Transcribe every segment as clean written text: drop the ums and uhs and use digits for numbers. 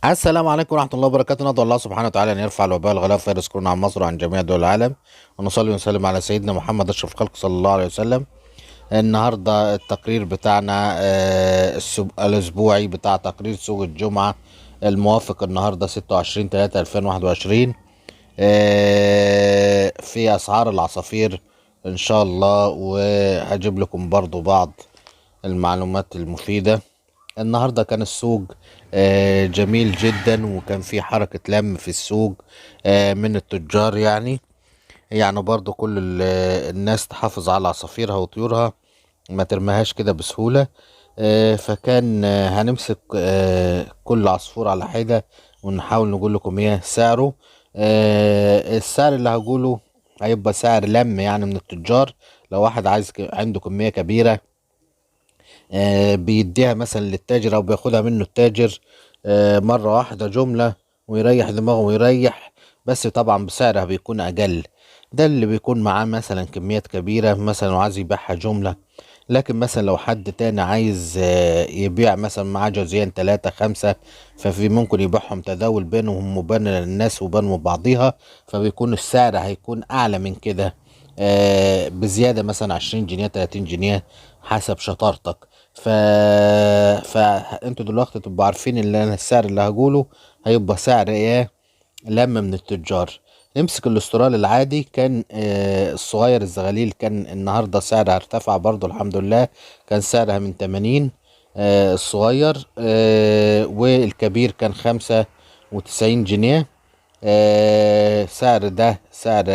السلام عليكم ورحمة الله وبركاته. ندعو الله سبحانه وتعالى أن يرفع الوباء والغلاء فيروس كورونا عن مصر وعن جميع دول العالم، ونصلي ونسلم على سيدنا محمد أشرف الخلق صلى الله عليه وسلم. النهاردة التقرير بتاعنا الأسبوعي بتاع تقرير سوق الجمعة الموافق النهاردة 26/3/2021 في أسعار العصافير إن شاء الله، وهجيب لكم برضو بعض المعلومات المفيدة. النهاردة كان السوق جميل جدا، وكان في حركة لم في السوق من التجار. يعني برضو كل الناس تحافظ على عصافيرها وطيورها، ما ترميهاش كده بسهولة. فكان هنمسك كل عصفور على حدة ونحاول نقول لكم ايه سعره. السعر اللي هقوله هيبقى سعر لم يعني من التجار. لو واحد عايز عنده كمية كبيرة بيديها مثلا للتاجر او بياخدها منه التاجر مرة واحدة جملة، ويريح دماغه ويريح، بس طبعا بسعرها بيكون اقل. ده اللي بيكون معاه مثلا كميات كبيرة مثلا وعايز يبيعها جملة. لكن مثلا لو حد تاني عايز يبيع مثلا معاه جوزين 3 5، ففي ممكن يبيعهم تداول بينهم وبين الناس وبين بعضيها، فبيكون السعر هيكون أعلى من كده بزيادة مثلا 20 جنيه 30 جنيه حسب شطارتك. ف... فانتوا دلوقتي تبقوا عارفين ان انا السعر اللي هقوله هيبقى سعر ايه لم من التجار. نمسك الاسترال العادي، كان الصغير الزغاليل كان النهارده سعرها ارتفع برضو الحمد لله. كان سعرها من 80 الصغير، والكبير كان 95 جنيه. سعر ده سعر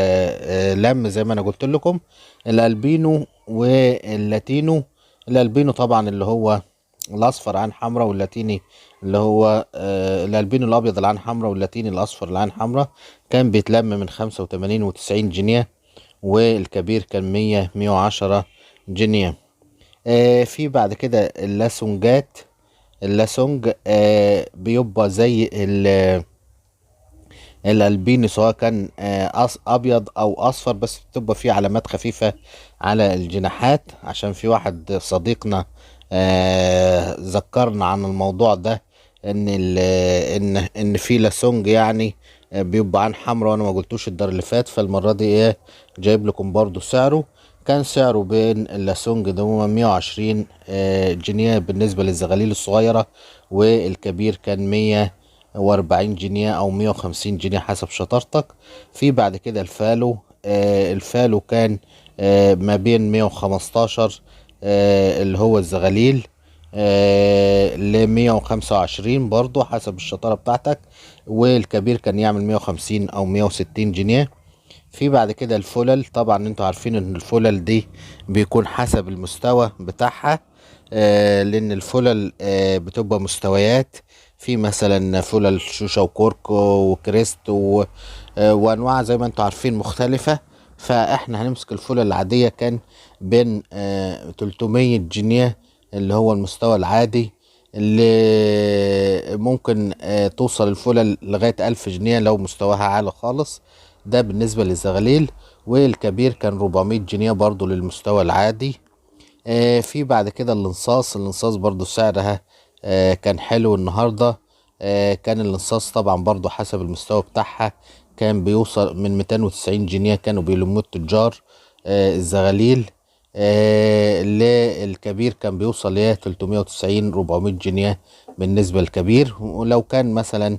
لم زي ما انا قلت لكم. الالبينو واللاتينو، الالبينو طبعا اللي هو الاصفر عين حمراء، واللاتيني اللي هو الالبينو الابيض العين حمراء، واللاتيني الاصفر العين حمراء، كان بيتلم من 85 و90 جنيه، والكبير كان 110 جنيه. في بعد كده اللاسونجات. اللاسونج بيبقى زي الالبيني، سواء كان ابيض او اصفر، بس بتبقى فيه علامات خفيفة على الجناحات، عشان في واحد صديقنا ذكرنا عن الموضوع ده، ان ان في لاسونج يعني بيبقى عن حمرا، وانا ما قلتوش الدار اللي فات، فالمرة دي ايه جايب لكم برضو سعره. كان سعره بين اللاسونج ده هو 120 جنيه بالنسبة للزغاليل الصغيرة، والكبير كان 140 جنيه او 150 جنيه حسب شطارتك. في بعد كده الفالو. الفالو كان ما بين 115 اللي هو الزغاليل ل 125 برضو حسب الشطارة بتاعتك، والكبير كان يعمل 150 او 160 جنيه. في بعد كده الفلل. طبعا انتوا عارفين ان الفلل دي بيكون حسب المستوى بتاعها، لان الفلل بتبقى مستويات. في مثلا فلل شوشة وكرك وكريست وانواع زي ما انتوا عارفين مختلفة. فاحنا هنمسك الفلل العادية، كان بين 300 جنيه اللي هو المستوى العادي، اللي ممكن توصل الفلل لغاية 1000 جنيه لو مستواها عالي خالص. ده بالنسبة للزغاليل. والكبير كان 400 جنيه برضو للمستوى العادي. في بعد كده الانصاص. الانصاص برضو سعرها كان حلو النهاردة. كان الانصاص طبعا برضو حسب المستوى بتاعها، كان بيوصل من 290 جنيه، كانوا بيلموا التجار الزغاليل. للكبير كان بيوصل ل 390 400 جنيه بالنسبة للكبير. ولو كان مثلا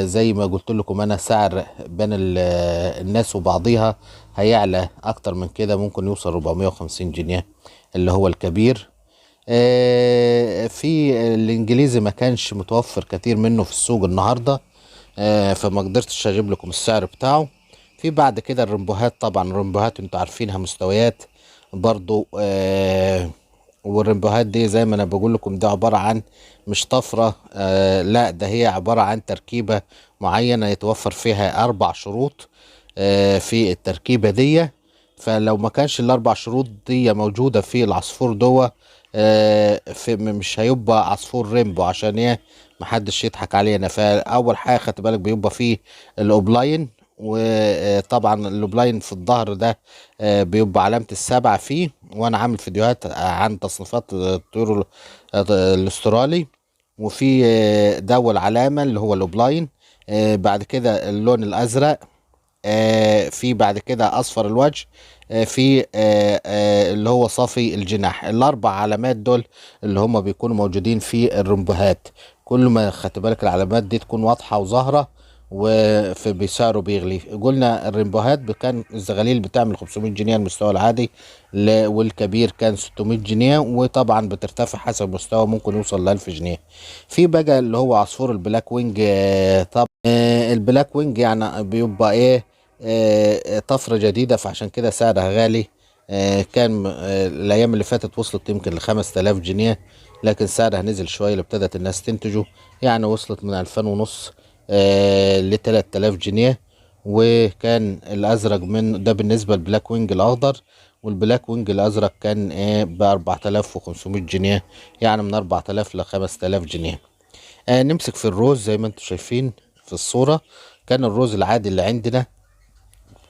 زي ما قلت لكم انا سعر بين الناس وبعضيها هيعلى اكتر من كده، ممكن يوصل 450 جنيه اللي هو الكبير. في الانجليزي ما كانش متوفر كتير منه في السوق النهارده، فما قدرتش اجيب لكم السعر بتاعه. في بعد كده الرمبوهات. طبعا الرمبوهات انتوا عارفينها مستويات برضو. والرمبوهات دي زي ما انا بقول لكم ده عبارة عن مش طفرة، لا ده هي عبارة عن تركيبة معينة يتوفر فيها 4 شروط في التركيبة دي. فلو ما كانش ال4 شروط دي موجودة في العصفور دوا في مش هيبقى عصفور ريمبو، عشان ايه محدش يضحك علينا. فاول حاجة خدت بالك بيبقى فيه الاوبلاين، وطبعا الاوبلاين في الظهر ده بيبقى علامة ال7 فيه، وانا عامل فيديوهات عن تصنيفات الطيور الاسترالي. وفي دو العلامة اللي هو الاوبلاين. بعد كده اللون الازرق. في بعد كده اصفر الوجه. في اللي هو صافي الجناح. الاربع علامات دول اللي هم بيكونوا موجودين في الرمبوهات. كل ما خدت بالك العلامات دي تكون واضحة وظاهرة، وفي بسعره بيغلي. قلنا الرمبوهات كان الزغاليل بتعمل 500 جنيه المستوى العادي، والكبير كان 600 جنيه، وطبعا بترتفع حسب المستوى ممكن يوصل ل 1000 جنيه. في بقى اللي هو عصفور البلاك وينج. طب البلاك وينج يعني بيبقى ايه، طفرة جديدة، فعشان كده سعرها غالي. كان الأيام اللي فاتت وصلت يمكن ل5000 جنيه، لكن سعرها نزل شوية اللي ابتدت الناس تنتجه. يعني وصلت من 2500 ل3000 جنيه. وكان الأزرق من ده بالنسبة للبلاك وينج الأخضر. والبلاك وينج الأزرق كان ب4500 جنيه، يعني من 4000 ل5000 جنيه. نمسك في الروز زي ما انتم شايفين في الصورة. كان الروز العادي اللي عندنا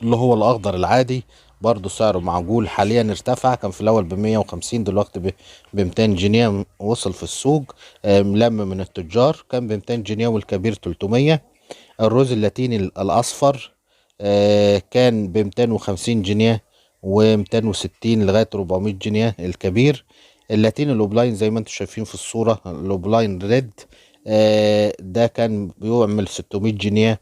اللي هو الأخضر العادي برضو سعره معقول. حاليا ارتفع، كان في الأول ب150، دلوقتي ب200 جنيه وصل في السوق. ملم من التجار كان ب200 جنيه، والكبير 300. الرز اللاتيني الأصفر كان ب250 جنيه، و260 لغاية 400 جنيه الكبير. اللاتيني الأوبلاين زي ما انتم شايفين في الصورة، الأوبلاين ريد ده كان بيعمل 600 جنيه،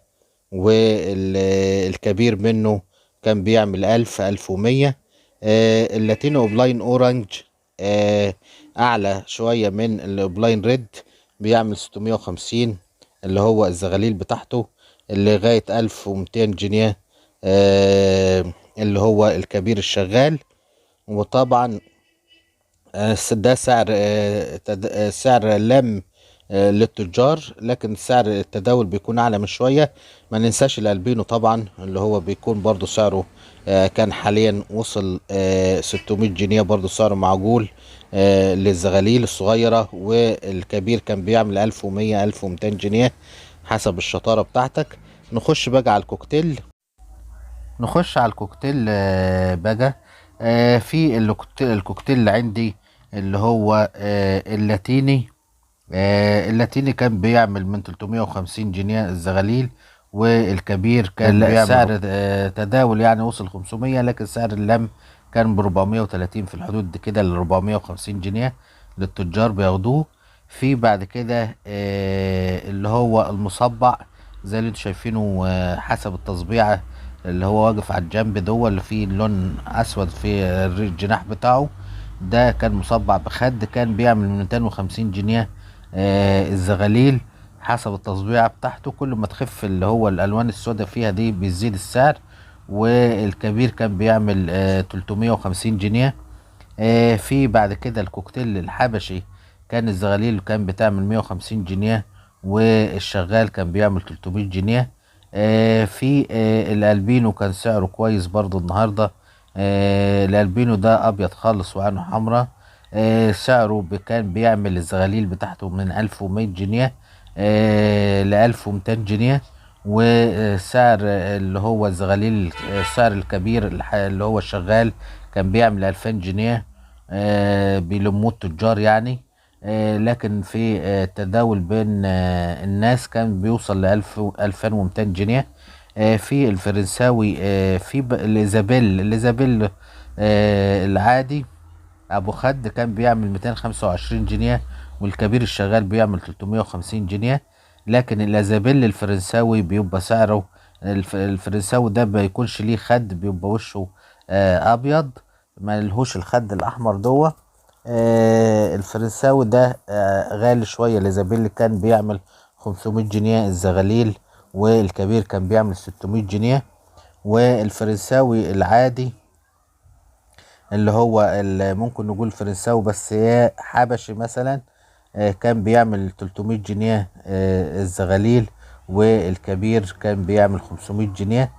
والكبير منه كان بيعمل 1100. اللاتينو اوبلاين اورنج اعلى شوية من الاوبلاين ريد، بيعمل 650، اللي هو الزغاليل بتاعته اللي لغاية 1200 جنيه. اللي هو الكبير الشغال. وطبعا ده سعر سعر لم للتجار، لكن سعر التداول بيكون اعلى من شوية. ما ننساش الالبينو طبعا اللي هو بيكون برضو سعره كان حاليا وصل 600 جنيه، برضو سعره معقول للزغاليل الصغيرة. والكبير كان بيعمل 1100 1200 جنيه حسب الشطارة بتاعتك. نخش بقى على الكوكتيل. بقى في الكوكتيل اللي عندي اللي هو اللاتيني. اللاتيني كان بيعمل من 350 جنيه الزغاليل، والكبير كان بيعمل سعر تداول يعني وصل 500، لكن سعر اللم كان ب 430 في الحدود دي كده ل 450 جنيه للتجار بياخدوه. في بعد كده اللي هو المصبع زي اللي انتوا شايفينه حسب التصبيعة اللي هو واقف على الجنب ده اللي فيه لون اسود في الجناح بتاعه. ده كان مصبع بخد، كان بيعمل من 250 جنيه الزغاليل حسب التصبيعة بتاعته. كل ما تخف اللي هو الألوان السوداء فيها دي بيزيد السعر. والكبير كان بيعمل 350 جنيه. في بعد كده الكوكتيل الحبشي كان الزغاليل كان بتعمل 150 جنيه، والشغال كان بيعمل 300 جنيه. في الألبينو كان سعره كويس برضو النهاردة. الألبينو ده أبيض خالص وعينه حمراء. سعره كان بيعمل الزغاليل بتاعته من 1100 جنيه ل1200 جنيه. وسعر اللي هو الزغاليل سعر الكبير اللي هو الشغال كان بيعمل 2000 جنيه. بيلموه التجار يعني. لكن في التداول بين الناس كان بيوصل ل1000 2200 جنيه. في الفرنساوي في الإيزابيل العادي ابو خد كان بيعمل 225 جنيه، والكبير الشغال بيعمل 350 جنيه. لكن الازابيل الفرنساوي بيبقى سعره الفرنساوي ده بيكونش ليه خد، بيبقى وشه ابيض ما لهوش الخد الاحمر دوه. الفرنساوي ده غالي شويه. الازابيل كان بيعمل 500 جنيه الزغاليل، والكبير كان بيعمل 600 جنيه. والفرنساوي العادي اللي هو ممكن نقول فرنساوي بس هي حبشي مثلا كان بيعمل 300 جنيه الزغاليل، والكبير كان بيعمل 500 جنيه.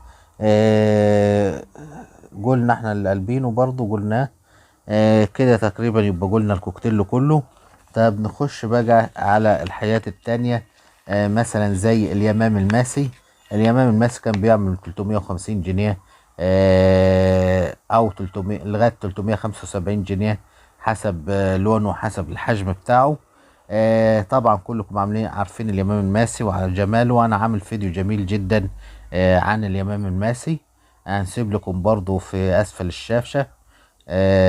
قلنا احنا الالبينو برضو قلناه. كده تقريبا يبقى قلنا الكوكتيل كله. طب نخش بقى على الحاجات التانية. مثلا زي اليمام الماسي. اليمام الماسي كان بيعمل 350 جنيه او 300 لغاية 375 جنيه حسب لونه وحسب الحجم بتاعه. طبعا كلكم عارفين اليمام الماسي وعلى جماله، وانا عامل فيديو جميل جدا عن اليمام الماسي. هنسيب لكم برضو في اسفل الشاشة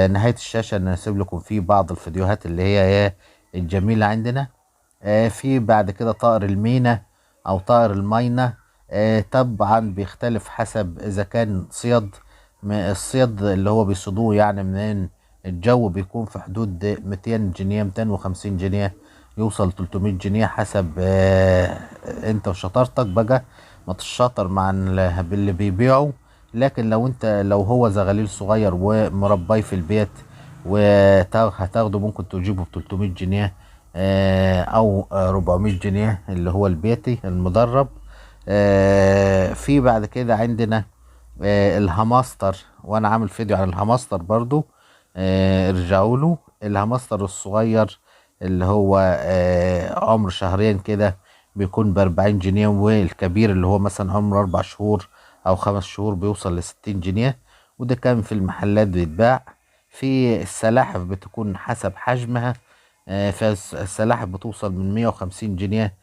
نهاية الشاشة ان هسيب لكم فيه بعض الفيديوهات اللي هي الجميلة عندنا. في بعد كده طائر المينا او طائر الماينة. طبعا بيختلف حسب اذا كان صيد. الصيد اللي هو بيصيدوه يعني من الجو بيكون في حدود 200 جنيه 250 جنيه يوصل 300 جنيه حسب انت وشطارتك بقى. ما تشاطر مع اللي بيبيعوا. لكن لو هو زغاليل صغير ومربي في البيت وهتاخده ممكن تجيبه ب 300 جنيه او 400 جنيه اللي هو البيتي المدرب. في بعد كده عندنا الهاماستر، وانا عامل فيديو عن الهاماستر برضو. ارجعوا له. الهاماستر الصغير اللي هو عمر شهرين كده بيكون ب40 جنيه، والكبير اللي هو مثلا عمره 4 شهور او 5 شهور بيوصل ل60 جنيه. وده كان في المحلات بيتباع. في السلاحف بتكون حسب حجمها. فالسلاحف بتوصل من 150 جنيه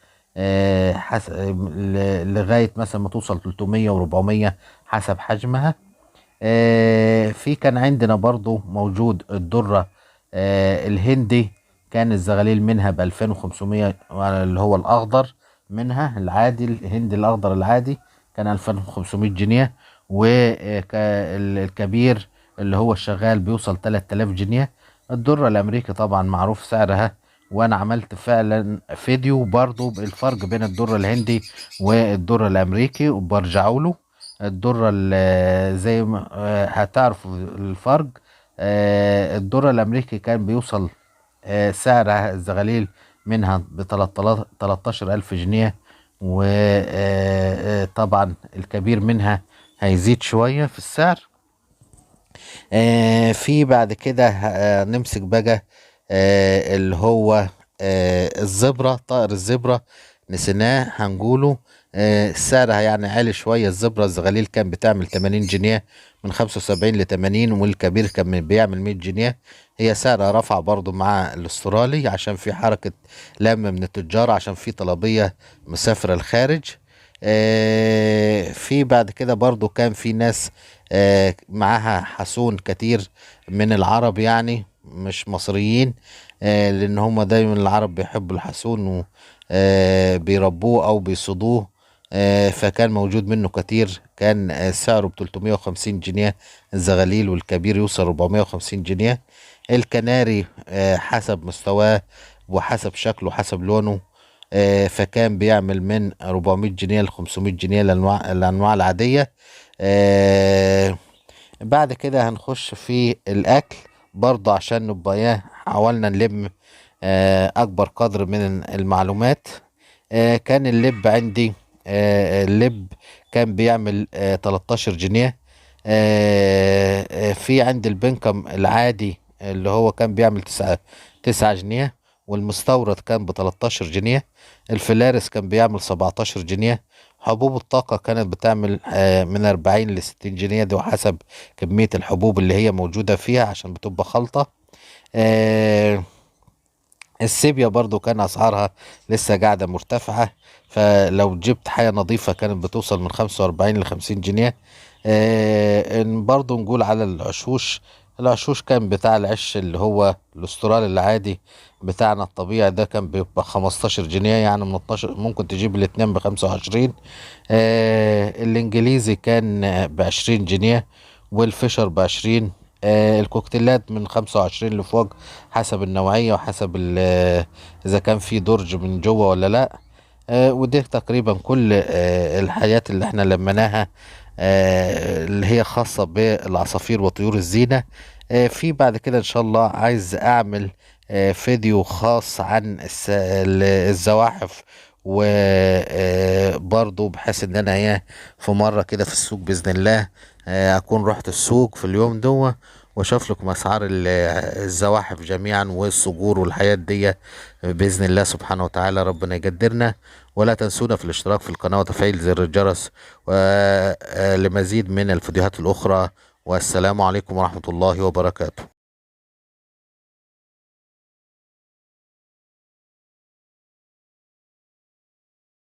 لغاية مثلا ما توصل 300 و400 حسب حجمها. في كان عندنا برضو موجود الدرة الهندي. كان الزغاليل منها ب2500 اللي هو الأخضر منها العادي الهندي الأخضر العادي كان 2500 جنيه. والكبير اللي هو الشغال بيوصل 3000 جنيه. الدرة الأمريكي طبعا معروف سعرها، وانا عملت فعلا فيديو برضو بالفرق بين الدرة الهندي والدرة الامريكي وبرجعوا له. الدرة زي ما هتعرفوا الفرق. الدرة الامريكي كان بيوصل سعر الزغاليل منها ب13,000 جنيه. وطبعا الكبير منها هيزيد شوية في السعر. في بعد كده نمسك بقى اللي هو الزبرة. طائر الزبرة نسيناه هنقوله. سعرها يعني عالي شوية. الزبرة الزغاليل كان بتعمل 80 جنيه من 75 ل80، والكبير كان بيعمل 100 جنيه. هي سعرها رفع برضو مع الاسترالي عشان في حركة لم من التجار، عشان في طلبية مسافرة الخارج. في بعد كده برضو كان في ناس معاها حصون كتير من العرب يعني مش مصريين. لان هم دايما العرب بيحبوا الحصون وبيربوه او بيصيدوه. فكان موجود منه كتير. كان سعره ب350 جنيه الزغاليل، والكبير يوصل 450 جنيه. الكناري حسب مستواه وحسب شكله حسب لونه فكان بيعمل من 400 جنيه ل 500 جنيه الأنواع العادية. بعد كده هنخش في الأكل برضه عشان نبقى حاولنا نلم أكبر قدر من المعلومات. كان اللب عندي اللب كان بيعمل 13 جنيه. في عند البنكم العادي اللي هو كان بيعمل 9 جنيه، والمستورد كان ب13 جنيه. الفلارس كان بيعمل 17 جنيه. حبوب الطاقة كانت بتعمل من 40 ل60 جنيه، دي وحسب كمية الحبوب اللي هي موجودة فيها عشان بتبقى خلطة. آه، السيبيا برضو كان أسعارها لسه قاعدة مرتفعة. فلو جبت حاجة نظيفة كانت بتوصل من 45 ل50 جنيه. برضو نقول على العشوش. العشوش كان بتاع العش اللي هو الاسترالي العادي بتاعنا الطبيعي ده كان بيبقى 15 جنيه، يعني من 12 ممكن تجيب الاتنين ب25. الانجليزي كان ب20 جنيه، والفيشر ب20. الكوكتيلات من 25 لفوق حسب النوعية وحسب إذا كان في درج من جوه ولا لأ. ودي تقريبا كل الحاجات اللي احنا لمناها اللي هي خاصة بالعصافير وطيور الزينة. في بعد كده ان شاء الله عايز اعمل فيديو خاص عن الزواحف. وبرضه بحيث ان انا في مرة كده في السوق بإذن الله اكون رحت السوق في اليوم ده واشوف لكم اسعار الزواحف جميعا والصقور والحاجات دي باذن الله سبحانه وتعالى. ربنا يقدرنا. ولا تنسونا في الاشتراك في القناه وتفعيل زر الجرس لمزيد من الفيديوهات الاخرى. والسلام عليكم ورحمه الله وبركاته.